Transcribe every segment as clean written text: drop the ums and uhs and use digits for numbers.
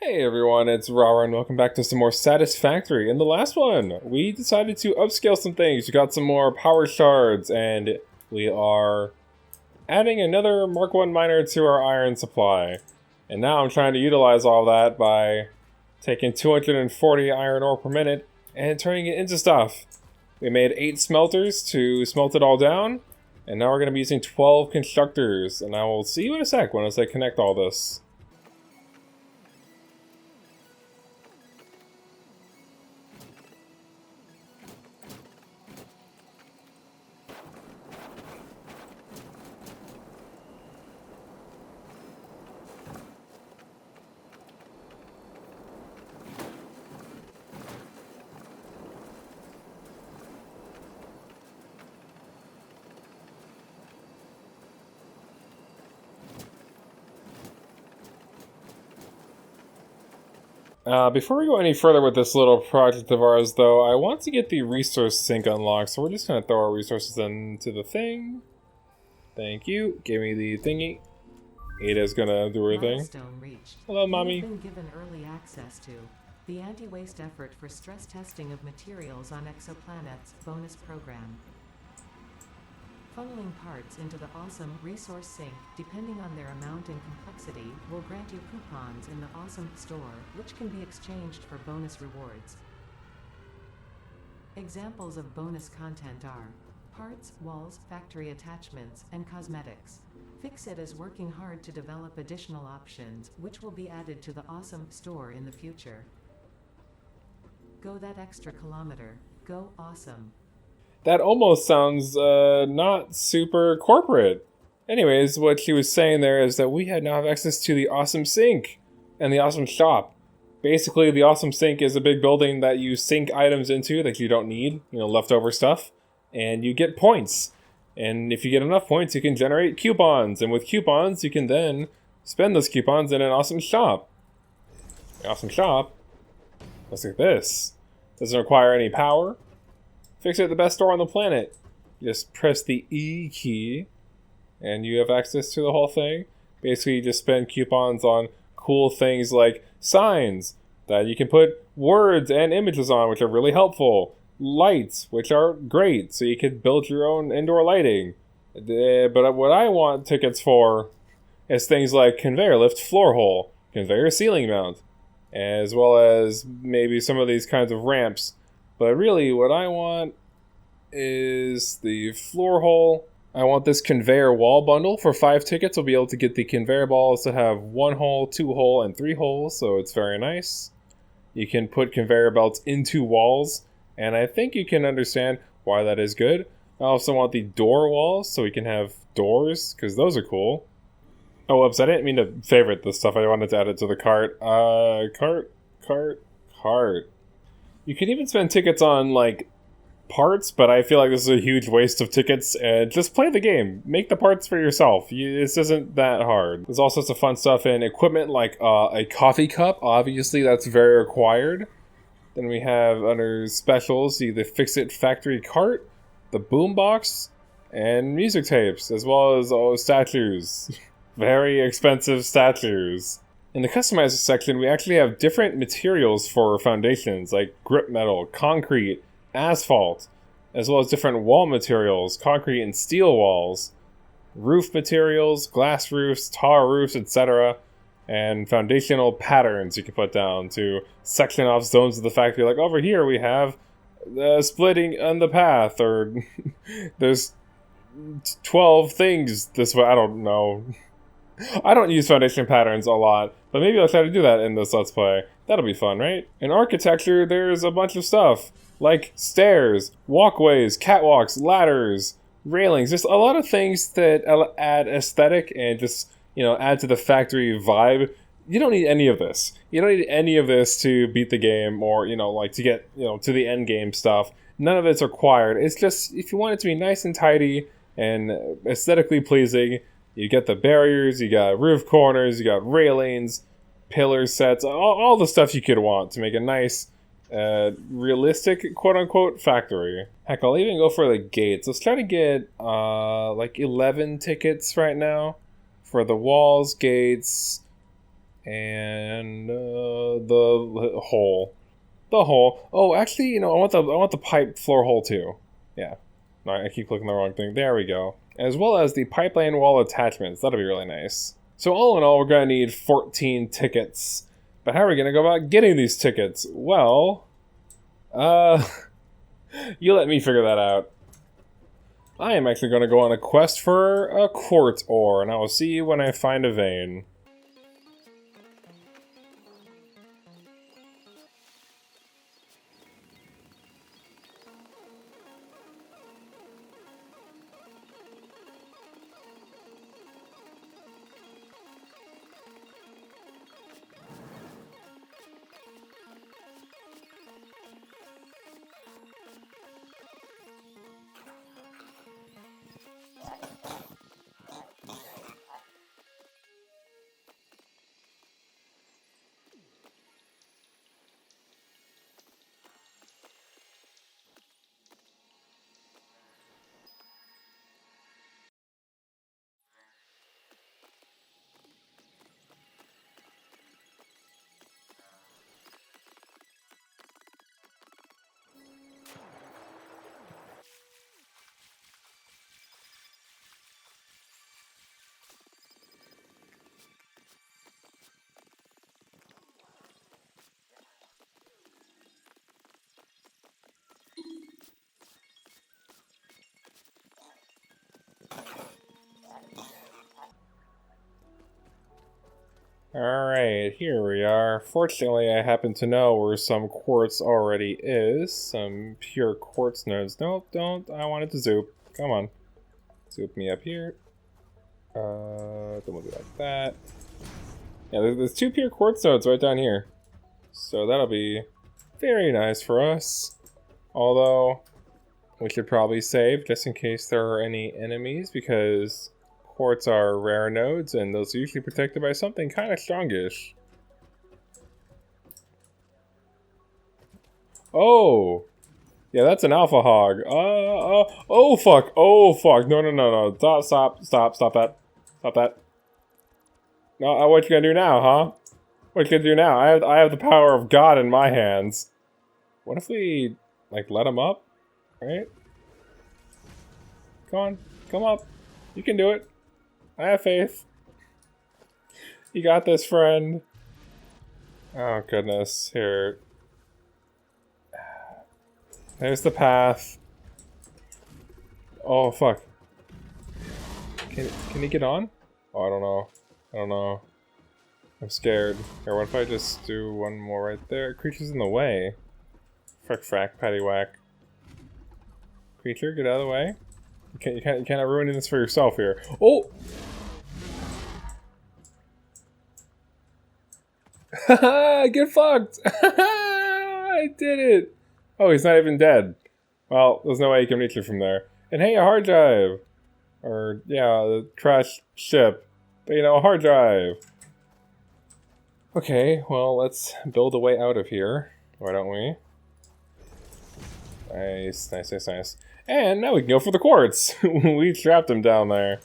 Hey everyone, it's Rara and welcome back to some more Satisfactory. In the last one, we decided to upscale some things. We got some more power shards and we are adding another Mark 1 miner to our iron supply. And now I'm trying to utilize all that by taking 240 iron ore per minute and turning it into stuff. We made 8 smelters to smelt it all down, and now we're going to be using 12 constructors. And I will see you in a sec once I connect all this. Before we go any further with this little project of ours, though, I want to get the resource sink unlocked, so we're just going to throw our resources into the thing. Thank you. Give me the thingy. Ada's going to do her thing. Milestone reached. Hello, Mommy. You've been given early access to the anti-waste effort for stress testing of materials on exoplanets bonus program. Funneling parts into the awesome resource sink, depending on their amount and complexity, will grant you coupons in the awesome store, which can be exchanged for bonus rewards. Examples of bonus content are parts, walls, factory attachments, and cosmetics. Fixit is working hard to develop additional options, which will be added to the awesome store in the future. Go that extra kilometer. Go awesome. That almost sounds not super corporate. Anyways, what she was saying there is that we now have access to the awesome sink and the awesome shop. Basically, the awesome sink is a big building that you sink items into that you don't need, leftover stuff, and you get points. And if you get enough points, you can generate coupons, and with coupons, you can then spend those coupons in an awesome shop. The awesome shop looks like this. Doesn't require any power. Fixit, the best store on the planet. You just press the E key, and you have access to the whole thing. Basically, you just spend coupons on cool things like signs that you can put words and images on, which are really helpful. Lights, which are great, so you can build your own indoor lighting. But what I want tickets for is things like conveyor lift floor hole, conveyor ceiling mount, as well as maybe some of these kinds of ramps. But really, what I want is the floor hole. I want this conveyor wall bundle. For 5 tickets, I'll be able to get the conveyor balls that have 1 hole, 2 hole, and 3 holes, so it's very nice. You can put conveyor belts into walls, and I think you can understand why that is good. I also want the door walls, so we can have doors, because those are cool. Oh, whoops, I didn't mean to favorite this stuff. I wanted to add it to the cart. Cart. You can even spend tickets on, parts, but I feel like this is a huge waste of tickets. Just play the game. Make the parts for yourself. This isn't that hard. There's all sorts of fun stuff in equipment, like a coffee cup. Obviously, that's very required. Then we have, under specials, the Fixit factory cart, the boombox, and music tapes, as well as statues. Very expensive statues. In the customizer section, we actually have different materials for foundations, like grip metal, concrete, asphalt, as well as different wall materials, concrete and steel walls, roof materials, glass roofs, tar roofs, etc., and foundational patterns you can put down to section off zones of the factory. Like over here we have the splitting on the path, or there's 12 things this way. I don't know. I don't use foundation patterns a lot, but maybe I'll try to do that in this Let's Play. That'll be fun, right? In architecture, there's a bunch of stuff, like stairs, walkways, catwalks, ladders, railings, just a lot of things that add aesthetic and just, add to the factory vibe. You don't need any of this. You don't need any of this to beat the game or, to get, to the end game stuff. None of it's required. It's just, if you want it to be nice and tidy and aesthetically pleasing, you get the barriers, you got roof corners, you got railings, pillar sets, all the stuff you could want to make a nice, realistic, quote-unquote, factory. Heck, I'll even go for the gates. Let's try to get, 11 tickets right now for the walls, gates, and the hole. The hole. Oh, actually, you know, I want the pipe floor hole too. Yeah. No, I keep clicking the wrong thing. There we go. As well as the pipeline wall attachments. That'll be really nice. So all in all, we're gonna need 14 tickets. But how are we gonna go about getting these tickets? Well, you let me figure that out. I am actually gonna go on a quest for a quartz ore, and I will see you when I find a vein. Alright, here we are. Fortunately, I happen to know where some quartz already is. Some pure quartz nodes. Nope, don't. I wanted to zoop. Come on. Zoop me up here. Then we'll do like that. Yeah, there's 2 pure quartz nodes right down here. So that'll be very nice for us. Although, we should probably save just in case there are any enemies, because quartz are rare nodes, and those are usually protected by something kind of strongish. Oh! Yeah, that's an alpha hog. Oh fuck, oh fuck. No. Stop that. Stop that. No, what you gonna do now, huh? What you gonna do now? I have the power of God in my hands. What if we, like, let him up? Right? Come on, come up. You can do it. I have faith. You got this, friend. Oh, goodness. Here. There's the path. Oh, fuck. Can he get on? Oh, I don't know. I don't know. I'm scared. Here, what if I just do one more right there? Creature's in the way. Frick, frack, patty whack. Creature, get out of the way. You can't have ruining this for yourself here. Oh! Haha, get fucked! I did it! Oh, he's not even dead. Well, there's no way you can reach it from there. And hey, a hard drive! Or, yeah, the trash ship. But, you know, a hard drive. Okay, well, let's build a way out of here. Why don't we? Nice, nice, nice, nice. And now we can go for the quartz! We trapped him down there.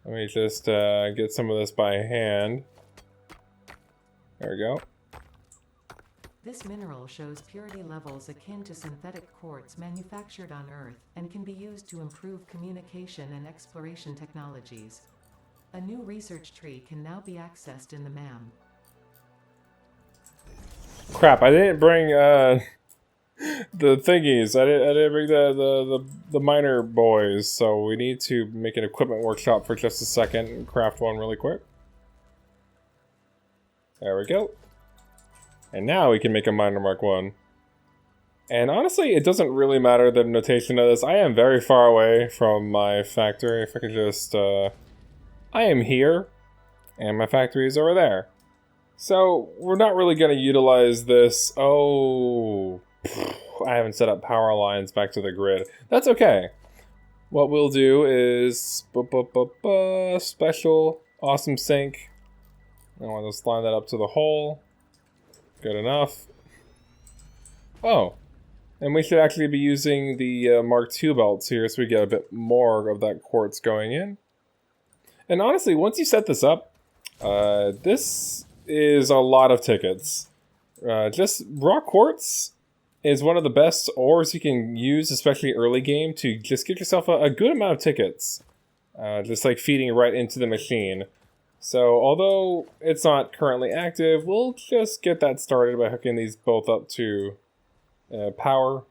Let me just get some of this by hand. There we go. This mineral shows purity levels akin to synthetic quartz manufactured on Earth, and can be used to improve communication and exploration technologies. A new research tree can now be accessed in the MAM. Crap, I didn't bring the thingies. I didn't bring the miner boys, so we need to make an equipment workshop for just a second and craft one really quick. There we go. And now we can make a miner mark 1. And honestly, it doesn't really matter the notation of this. I am very far away from my factory. If I could just, I am here, and my factory is over there. So, we're not really going to utilize this. Oh, I haven't set up power lines back to the grid. That's okay. What we'll do is, special, awesome sync. I want to just line that up to the hole. Good enough. Oh, and we should actually be using the Mark II belts here so we get a bit more of that quartz going in. And honestly, once you set this up, this is a lot of tickets. Just raw quartz is one of the best ores you can use, especially early game, to just get yourself a good amount of tickets. Just like feeding right into the machine. So although it's not currently active, we'll just get that started by hooking these both up to power,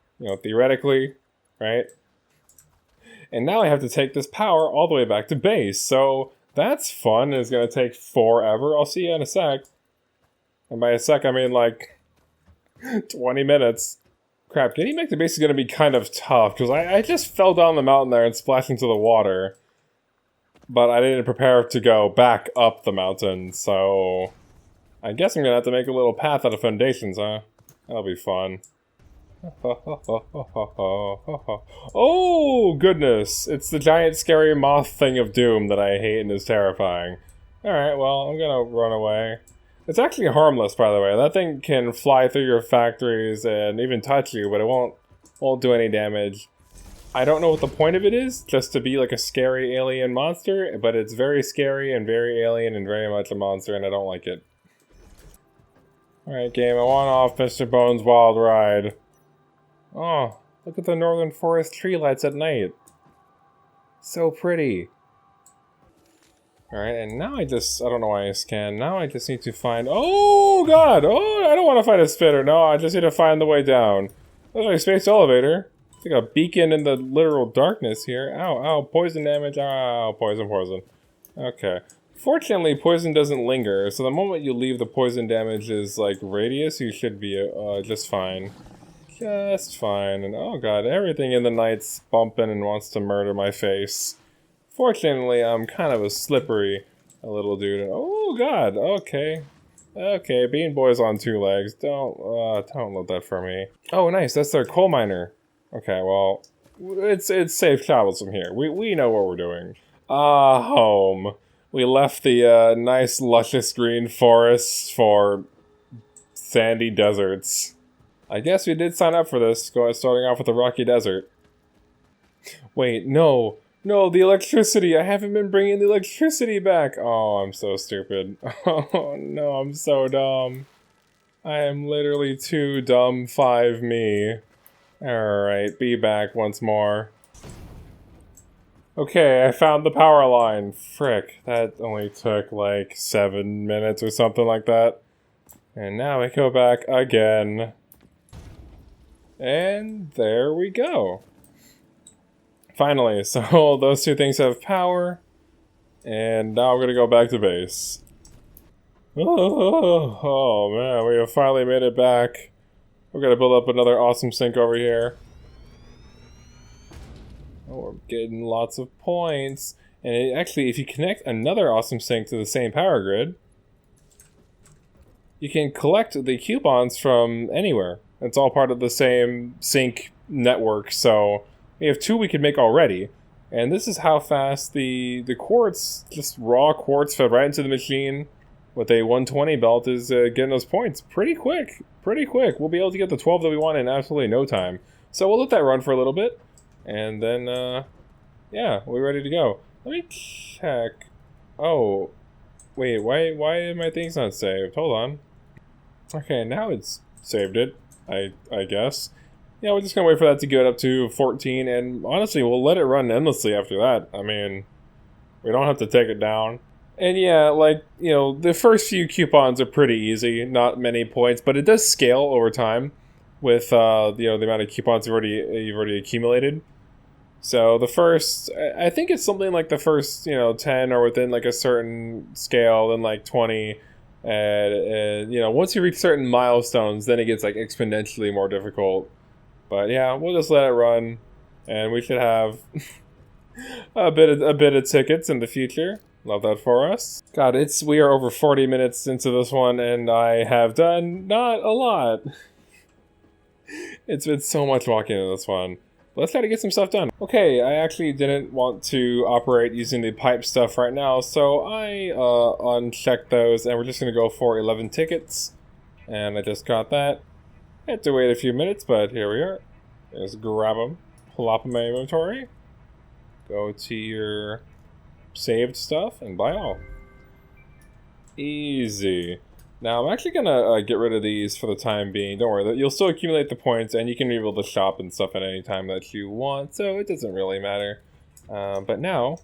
theoretically, right? And now I have to take this power all the way back to base. So that's fun. It's going to take forever. I'll see you in a sec. And by a sec, I mean like 20 minutes. Crap, getting back to base is going to be kind of tough because I just fell down the mountain there and splashed into the water. But I didn't prepare to go back up the mountain, so I guess I'm going to have to make a little path out of foundations, huh? That'll be fun. Oh, goodness. It's the giant scary moth thing of doom that I hate and is terrifying. Alright, well, I'm going to run away. It's actually harmless, by the way. That thing can fly through your factories and even touch you, but it won't do any damage. I don't know what the point of it is, just to be like a scary alien monster, but it's very scary and very alien and very much a monster, and I don't like it. Alright, game, I want off Mr. Bones' wild ride. Oh, look at the northern forest tree lights at night. So pretty. Alright, and now I don't know why I scanned. Now I just need to find, oh god! Oh, I don't want to find a spitter. No, I just need to find the way down. There's my space elevator. It's like a beacon in the literal darkness here. Ow, ow, poison damage. Ow, poison. Okay. Fortunately, poison doesn't linger, so the moment you leave the poison damage's like radius, you should be just fine. Just fine. And oh god, everything in the night's bumping and wants to murder my face. Fortunately, I'm kind of a slippery little dude. And, oh god, okay. Okay, Bean Boy's on two legs. Don't load that for me. Oh, nice, that's their coal miner. Okay, well, it's safe travels from here. We know what we're doing. Home. We left the nice luscious green forests for sandy deserts. I guess we did sign up for this, starting off with the rocky desert. Wait, no, the electricity. I haven't been bringing the electricity back. Oh, I'm so stupid. Oh no, I'm so dumb. I am literally too dumb. 5 me. Alright, be back once more. Okay, I found the power line. Frick, that only took like 7 minutes or something like that. And now we go back again. And there we go. Finally, so those two things have power. And now we're gonna go back to base. Oh man, we have finally made it back. We're gonna build up another awesome sink over here. Oh, we're getting lots of points. And actually, if you connect another awesome sink to the same power grid, you can collect the coupons from anywhere. It's all part of the same sink network, so we have 2 we could make already. And this is how fast the quartz, just raw quartz fed right into the machine with a 120 belt is getting those points pretty quick. We'll be able to get the 12 that we want in absolutely no time. So we'll let that run for a little bit. And then, yeah, we're ready to go. Let me check. Oh, wait, why are my things not saved? Hold on. Okay, now it's saved it, I guess. Yeah, we're just gonna wait for that to get up to 14, and honestly, we'll let it run endlessly after that. I mean, we don't have to take it down. And yeah, like, the first few coupons are pretty easy, not many points, but it does scale over time with, the amount of coupons you've already accumulated. So the first, I think it's something like the first, 10 or within like a certain scale, then like 20. And once you reach certain milestones, then it gets like exponentially more difficult. But yeah, we'll just let it run, and we should have a bit of tickets in the future. Love that for us. God, we are over 40 minutes into this one, and I have done not a lot. It's been so much walking in this one. Let's try to get some stuff done. Okay, I actually didn't want to operate using the pipe stuff right now, so I unchecked those, and we're just going to go for 11 tickets. And I just got that. I had to wait a few minutes, but here we are. Just grab them, plop them in my inventory, go to your saved stuff, and buy all. Easy. Now, I'm actually gonna get rid of these for the time being. Don't worry, you'll still accumulate the points, and you can be able to shop and stuff at any time that you want, so it doesn't really matter. But now,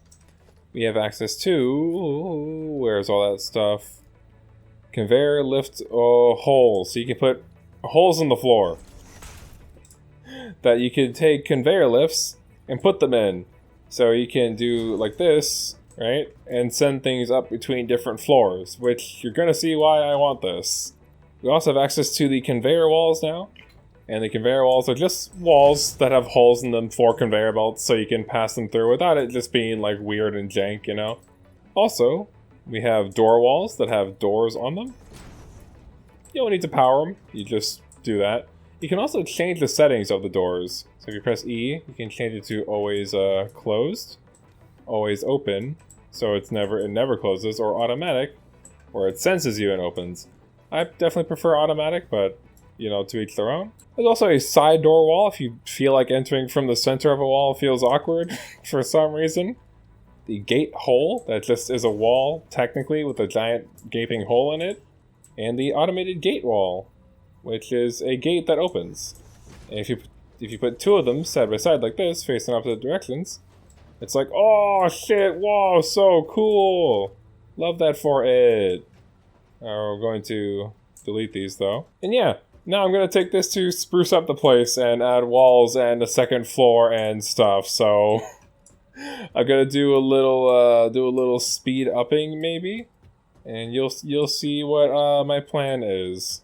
we have access to... Where's all that stuff? Conveyor lift holes. So you can put holes in the floor that you can take conveyor lifts and put them in. So you can do like this, right? And send things up between different floors, which you're gonna see why I want this. We also have access to the conveyor walls now. And the conveyor walls are just walls that have holes in them for conveyor belts, so you can pass them through without it just being like weird and jank, you know? Also, we have door walls that have doors on them. You don't need to power them, you just do that. You can also change the settings of the doors. So if you press E, you can change it to always closed, always open, so it never closes, or automatic, where it senses you and opens. I definitely prefer automatic, but you know, to each their own. There's also a side door wall if you feel like entering from the center of a wall feels awkward for some reason. The gate hole, that just is a wall, technically, with a giant gaping hole in it. And the automated gate wall, which is a gate that opens. And if you put two of them side by side like this, facing opposite directions, it's like, oh shit, whoa, so cool! Love that for it. We're going to delete these though. And yeah, now I'm gonna take this to spruce up the place and add walls and a second floor and stuff. So I'm gonna do a little speed upping maybe, and you'll see what my plan is.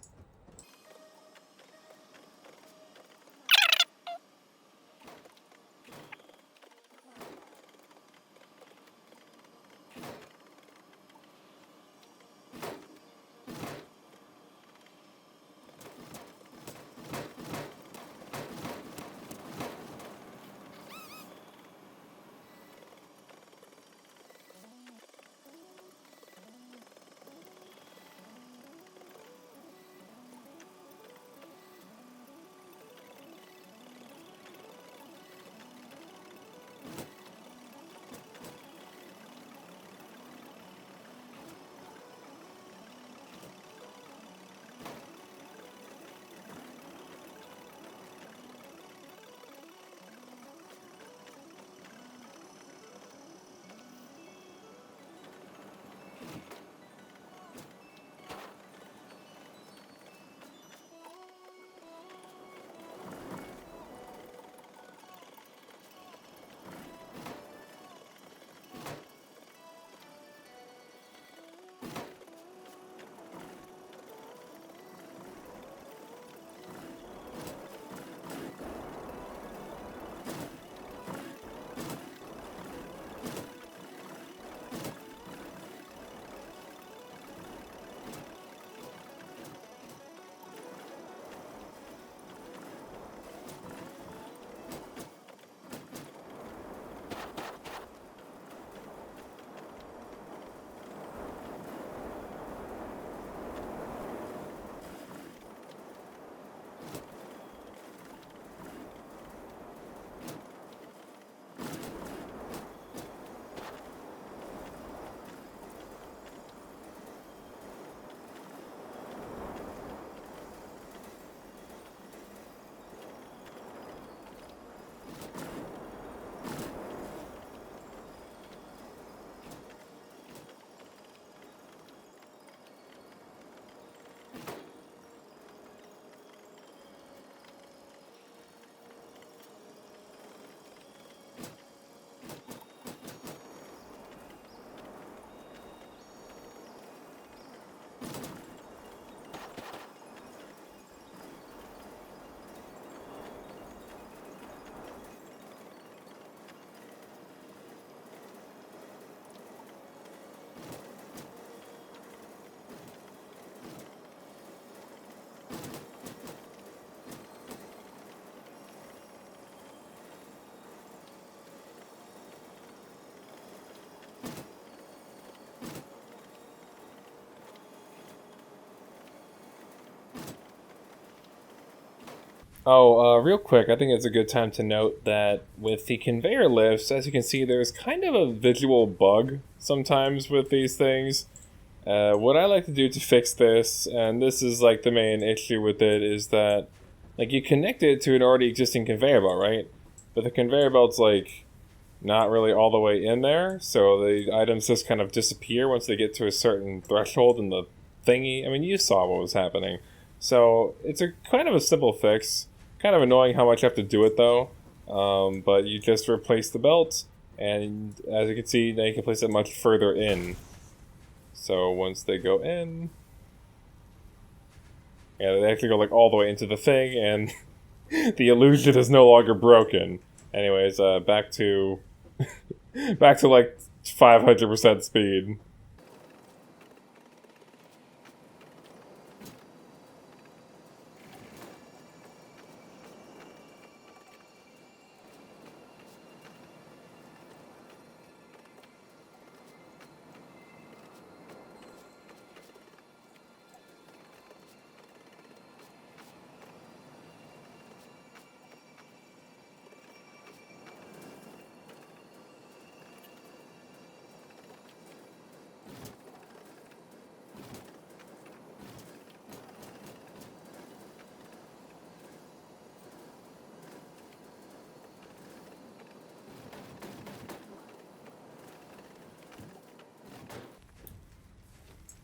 Oh, real quick, I think it's a good time to note that with the conveyor lifts, as you can see, there's kind of a visual bug sometimes with these things. What I like to do to fix this, and this is like the main issue with it, is that like you connect it to an already existing conveyor belt, right? But the conveyor belt's like not really all the way in there, so the items just kind of disappear once they get to a certain threshold in the thingy. I mean, you saw what was happening. So it's a kind of a simple fix. Kind of annoying how much you have to do it though. But you just replace the belt, and as you can see, now you can place it much further in. So once they go in, yeah, they actually go like all the way into the thing, and the illusion is no longer broken. Anyways, back to back to like 500% speed.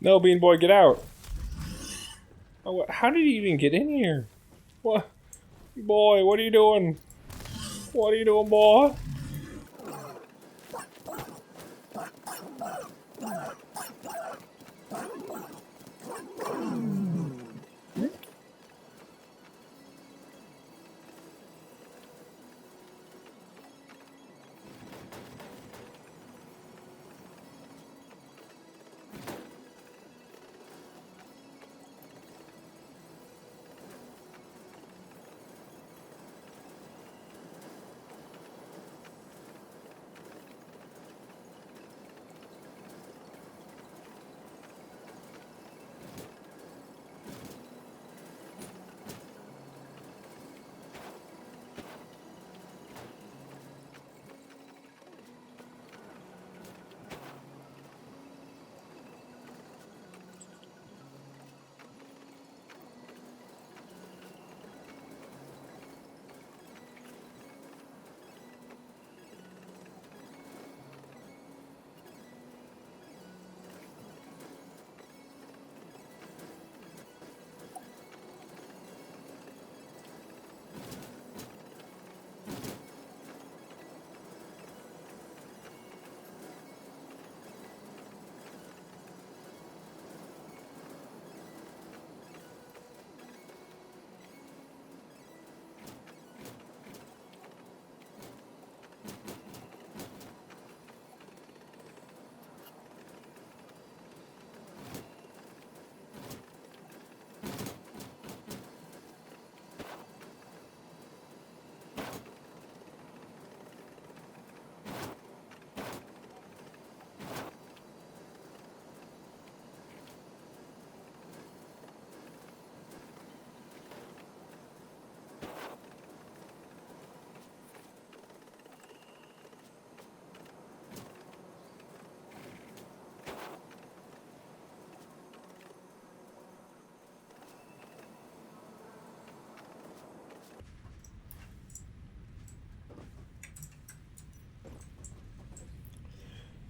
No, Bean Boy, get out! Oh, how did he even get in here? What? Boy, what are you doing? What are you doing, boy?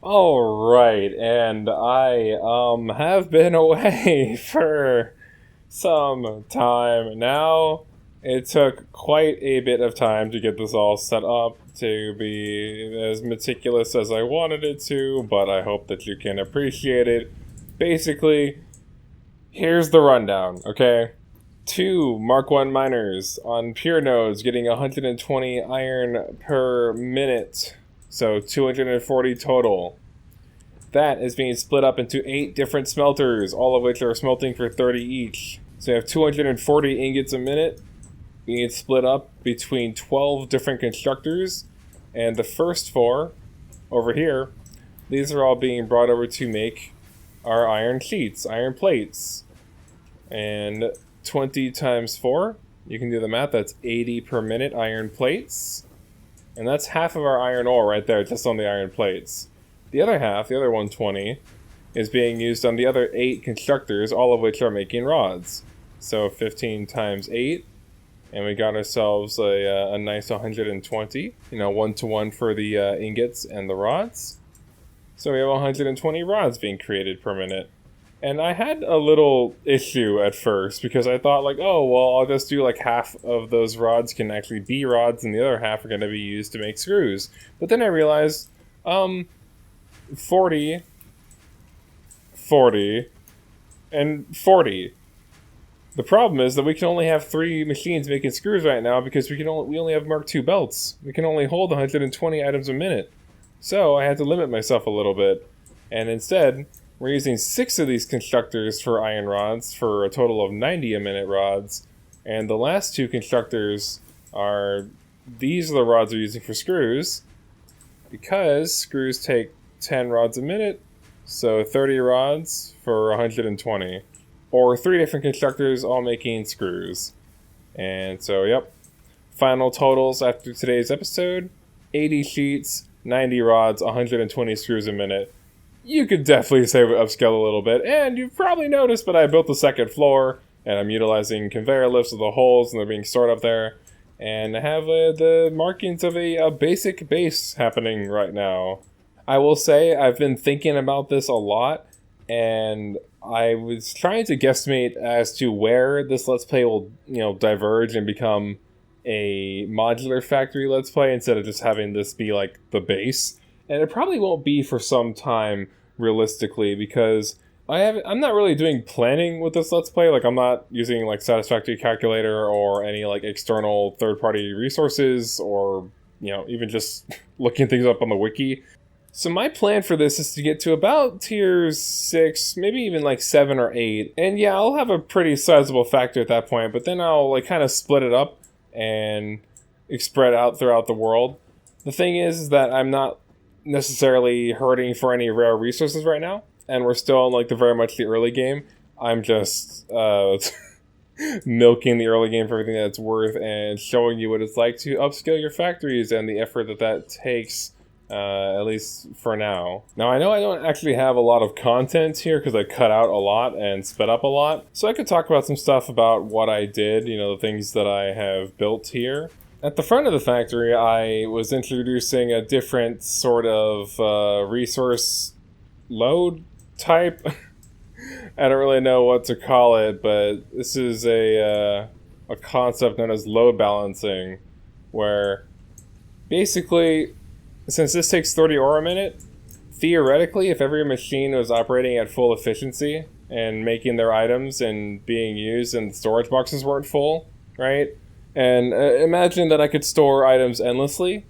Alright, and I have been away for some time now. It took quite a bit of time to get this all set up to be as meticulous as I wanted it to, but I hope that you can appreciate it. Basically, here's the rundown, okay? 2 Mark 1 miners on pure nodes getting 120 iron per minute, so 240 total. That is being split up into 8 different smelters, all of which are smelting for 30 each. So you have 240 ingots a minute being split up between 12 different constructors, and the first 4 over here, these are all being brought over to make our iron sheets, iron plates. And 20 times 4, you can do the math, that's 80 per minute iron plates. And that's half of our iron ore right there, just on the iron plates. The other half, the other 120, is being used on the other 8 constructors, all of which are making rods. So 15 times 8, and we got ourselves a nice 120, 1-to-1 for the ingots and the rods. So we have 120 rods being created per minute. And I had a little issue at first because I thought like, oh, well, I'll just do like half of those rods can actually be rods and the other half are going to be used to make screws. But then I realized, 40, 40, and 40. The problem is that we can only have 3 machines making screws right now because we only have Mark II belts. We can only hold 120 items a minute. So I had to limit myself a little bit. And instead, we're using 6 of these constructors for iron rods for a total of 90 a minute rods. And the last 2 constructors these are the rods we're using for screws. Because screws take 10 rods a minute, so 30 rods for 120. Or 3 different constructors all making screws. And so, yep. Final totals after today's episode, 80 sheets, 90 rods, 120 screws a minute. You could definitely say we upscale a little bit, and you've probably noticed, but I built the second floor, and I'm utilizing conveyor lifts with the holes, and they're being stored up there, and I have the markings of a basic base happening right now. I will say I've been thinking about this a lot, and I was trying to guesstimate as to where this Let's Play will, diverge and become a modular factory Let's Play instead of just having this be like the base. And it probably won't be for some time, realistically, because I'm not really doing planning with this Let's Play. Like, I'm not using like Satisfactory calculator or any like external third-party resources or, even just looking things up on the wiki. So my plan for this is to get to about tier 6, maybe even like 7 or 8. And yeah, I'll have a pretty sizable factory at that point, but then I'll like kind of split it up and spread out throughout the world. The thing is that I'm not necessarily hurting for any rare resources right now, and we're still in like very much the early game. I'm just milking the early game for everything that it's worth and showing you what it's like to upscale your factories and the effort that takes, at least for now. Now, I know I don't actually have a lot of content here because I cut out a lot and sped up a lot, so I could talk about some stuff about what I did, the things that I have built here. At the front of the factory, I was introducing a different sort of resource load type. I don't really know what to call it, but this is a concept known as load balancing, where basically, since this takes 30 ore a minute, theoretically, if every machine was operating at full efficiency and making their items and being used and the storage boxes weren't full, right? And imagine that I could store items endlessly,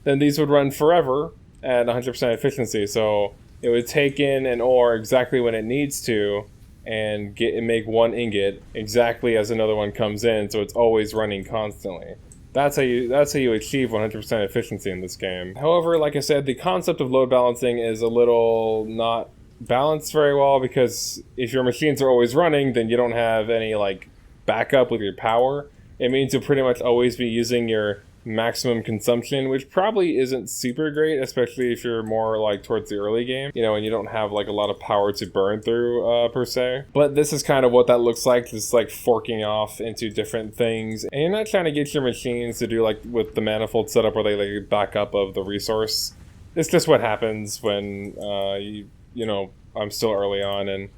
then these would run forever at 100% efficiency. So it would take in an ore exactly when it needs to and make one ingot exactly as another one comes in, so it's always running constantly. That's how you achieve 100% efficiency in this game. However, like I said, the concept of load balancing is a little not balanced very well, because if your machines are always running, then you don't have any like backup with your power. It means you'll pretty much always be using your maximum consumption, which probably isn't super great, especially if you're more like towards the early game, and you don't have like a lot of power to burn through per se. But this is kind of what that looks like, just like forking off into different things. And you're not trying to get your machines to do like with the manifold setup where they like back up of the resource. It's just what happens when I'm still early on and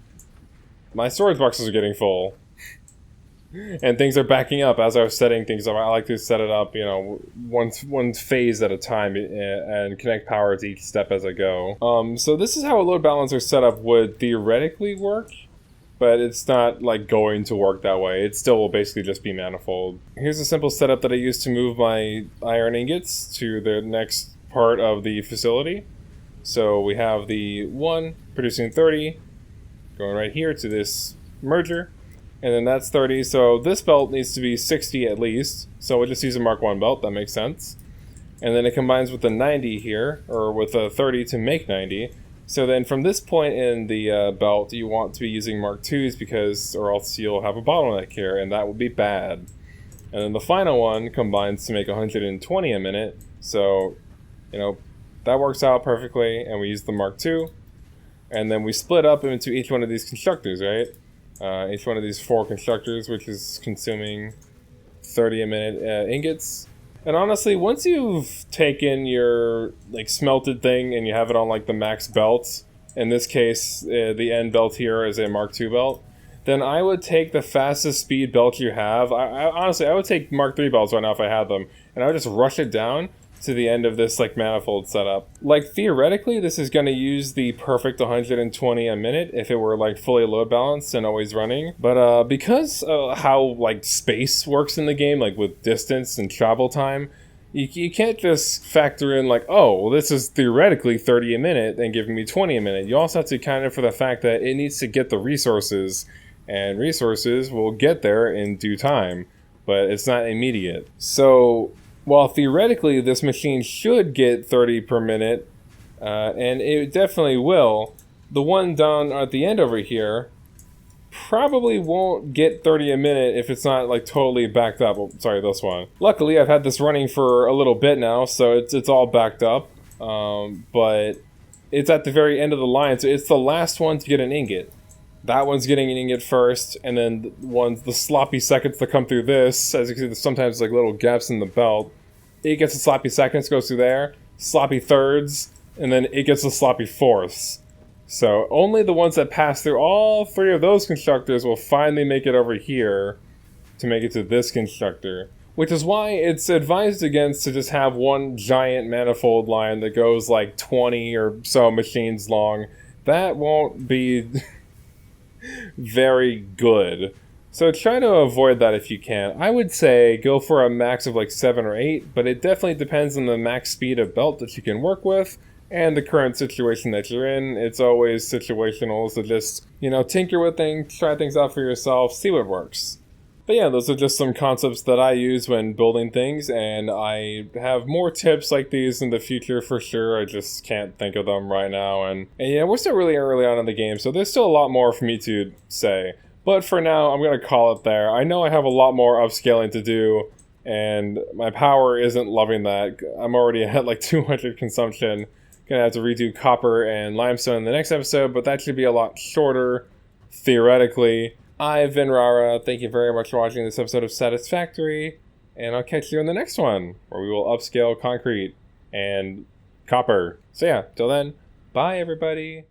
my storage boxes are getting full. And things are backing up as I was setting things up. I like to set it up, one phase at a time and connect power to each step as I go. So this is how a load balancer setup would theoretically work, but it's not like going to work that way. It still will basically just be manifold. Here's a simple setup that I use to move my iron ingots to the next part of the facility. So we have the one producing 30 going right here to this merger. And then that's 30, so this belt needs to be 60 at least. So we'll just use a Mark 1 belt, that makes sense. And then it combines with the 90 here, or with a 30 to make 90. So then from this point in the belt, you want to be using Mark 2s or else you'll have a bottleneck here, and that would be bad. And then the final one combines to make 120 a minute. So, that works out perfectly, and we use the Mark 2. and then we split up into each one of these constructors, right? Each one of these 4 constructors, which is consuming 30 a minute ingots. And honestly, once you've taken your like smelted thing and you have it on like the max belt, in this case the end belt here is a Mark II belt, then I would take the fastest speed belt you have. Honestly, I would take Mark III belts right now if I had them, and I would just rush it down to the end of this like manifold setup. Like theoretically, this is going to use the perfect 120 a minute if it were like fully load balanced and always running. But because how like space works in the game, like with distance and travel time, you can't just factor in like, oh, well, this is theoretically 30 a minute and giving me 20 a minute. You also have to account for the fact that it needs to get the resources, and resources will get there in due time, but it's not immediate. So while theoretically this machine should get 30 per minute, and it definitely will, the one down at the end over here probably won't get 30 a minute if it's not like totally backed up. Oh, sorry, this one. Luckily, I've had this running for a little bit now, so it's all backed up, but it's at the very end of the line, so it's the last one to get an ingot. That one's getting an ingot first, and then the sloppy seconds that come through this, as you can see, there's sometimes like little gaps in the belt. It gets the sloppy seconds, goes through there, sloppy thirds, and then it gets the sloppy fourths. So only the ones that pass through all 3 of those constructors will finally make it over here to make it to this constructor. Which is why it's advised against to just have one giant manifold line that goes like 20 or so machines long. That won't be very good. So try to avoid that if you can. I would say go for a max of like 7 or 8, but it definitely depends on the max speed of belt that you can work with and the current situation that you're in. It's always situational, so just, tinker with things, try things out for yourself, see what works. But yeah, those are just some concepts that I use when building things, and I have more tips like these in the future for sure. I just can't think of them right now, and we're still really early on in the game, so there's still a lot more for me to say. But for now, I'm going to call it there. I know I have a lot more upscaling to do, and my power isn't loving that. I'm already at like 200 consumption. Gonna have to redo copper and limestone in the next episode, but that should be a lot shorter, theoretically. I've been Rara. Thank you very much for watching this episode of Satisfactory, and I'll catch you in the next one, where we will upscale concrete and copper. So yeah, till then, bye everybody.